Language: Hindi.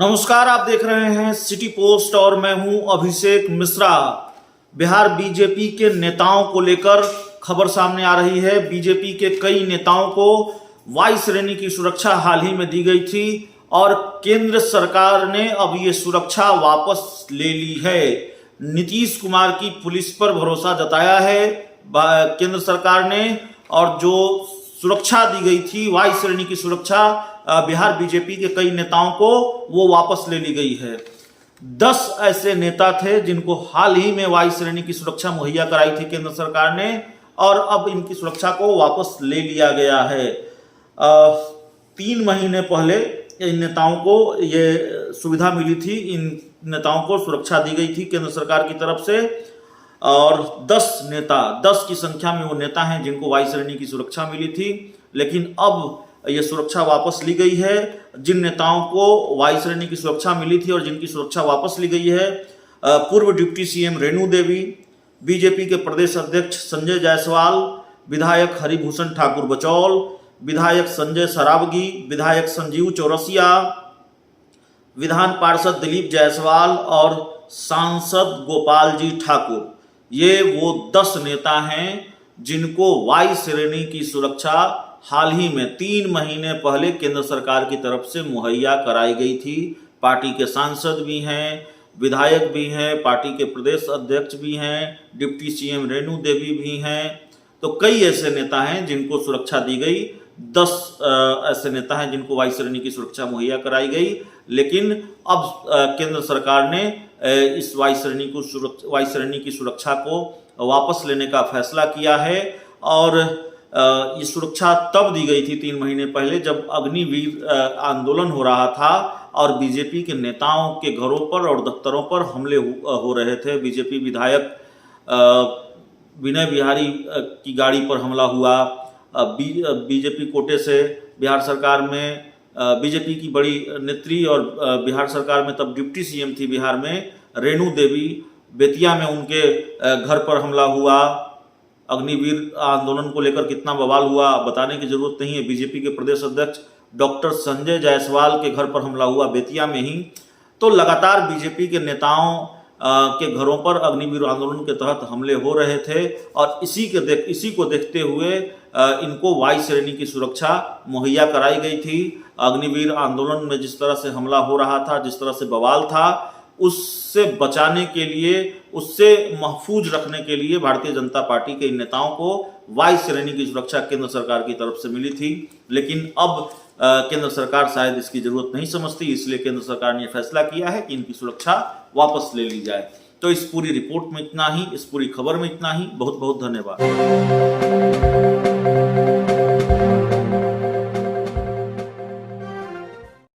नमस्कार, आप देख रहे हैं सिटी पोस्ट और मैं हूं अभिषेक मिश्रा। बिहार बीजेपी के नेताओं को लेकर खबर सामने आ रही है। बीजेपी के कई नेताओं को वायु श्रेणी की सुरक्षा हाल ही में दी गई थी और केंद्र सरकार ने अब ये सुरक्षा वापस ले ली है। नीतीश कुमार की पुलिस पर भरोसा जताया है केंद्र सरकार ने, और जो सुरक्षा दी गई थी वायु श्रेणी की सुरक्षा बिहार बीजेपी के कई नेताओं को वो वापस ले ली गई है। 10 ऐसे नेता थे जिनको हाल ही में वायु श्रेणी की सुरक्षा मुहैया कराई थी केंद्र सरकार ने, और अब इनकी सुरक्षा को वापस ले लिया गया है। 3 महीने पहले इन नेताओं को ये सुविधा मिली थी, इन नेताओं को सुरक्षा दी गई थी केंद्र सरकार की तरफ से, और 10 की संख्या में वो नेता हैं जिनको वायु श्रेणी की सुरक्षा मिली थी। लेकिन अब ये सुरक्षा वापस ली गई है। जिन नेताओं को वायु श्रेणी की सुरक्षा मिली थी और जिनकी सुरक्षा वापस ली गई है, पूर्व deputy CM Renu Devi, BJP के प्रदेश अध्यक्ष संजय जायसवाल, विधायक हरिभूषण ठाकुर बचौल, विधायक संजय सरावगी, विधायक संजीव चौरसिया, विधान पार्षद दिलीप जायसवाल और सांसद गोपाल जी ठाकुर। ये वो 10 नेता हैं जिनको वायु श्रेणी की सुरक्षा हाल ही में 3 महीने पहले केंद्र सरकार की तरफ से मुहैया कराई गई थी। पार्टी के सांसद भी हैं, विधायक भी हैं, पार्टी के प्रदेश अध्यक्ष भी हैं, डिप्टी सीएम रेणु देवी भी हैं। तो कई ऐसे नेता हैं जिनको सुरक्षा दी गई। 10 ऐसे नेता हैं जिनको वायु श्रेणी की सुरक्षा मुहैया कराई गई। लेकिन अब केंद्र सरकार ने इस वायु श्रेणी की सुरक्षा को वापस लेने का फैसला किया है। और ये सुरक्षा तब दी गई थी 3 महीने पहले जब अग्निवीर आंदोलन हो रहा था और बीजेपी के नेताओं के घरों पर और दफ्तरों पर हमले हो रहे थे। बीजेपी विधायक विनय बिहारी की गाड़ी पर हमला हुआ। बीजेपी कोटे से बिहार सरकार में बीजेपी की बड़ी नेत्री और बिहार सरकार में तब डिप्टी सीएम थी बिहार में रेणु देवी, बेतिया में उनके घर पर हमला हुआ। अग्निवीर आंदोलन को लेकर कितना बवाल हुआ बताने की जरूरत नहीं है। बीजेपी के प्रदेश अध्यक्ष डॉक्टर संजय जायसवाल के घर पर हमला हुआ बेतिया में ही। तो लगातार बीजेपी के नेताओं के घरों पर अग्निवीर आंदोलन के तहत हमले हो रहे थे और इसी को देखते हुए इनको वायु श्रेणी की सुरक्षा मुहैया कराई गई थी। अग्निवीर आंदोलन में जिस तरह से हमला हो रहा था, जिस तरह से बवाल था, उससे बचाने के लिए, उससे महफूज रखने के लिए भारतीय जनता पार्टी के इन नेताओं को वायु श्रेणी की सुरक्षा केंद्र सरकार की तरफ से मिली थी। लेकिन अब केंद्र सरकार शायद इसकी जरूरत नहीं समझती, इसलिए केंद्र सरकार ने फैसला किया है कि इनकी सुरक्षा वापस ले ली जाए। तो इस पूरी रिपोर्ट में इतना ही, इस पूरी खबर में इतना ही। बहुत बहुत धन्यवाद।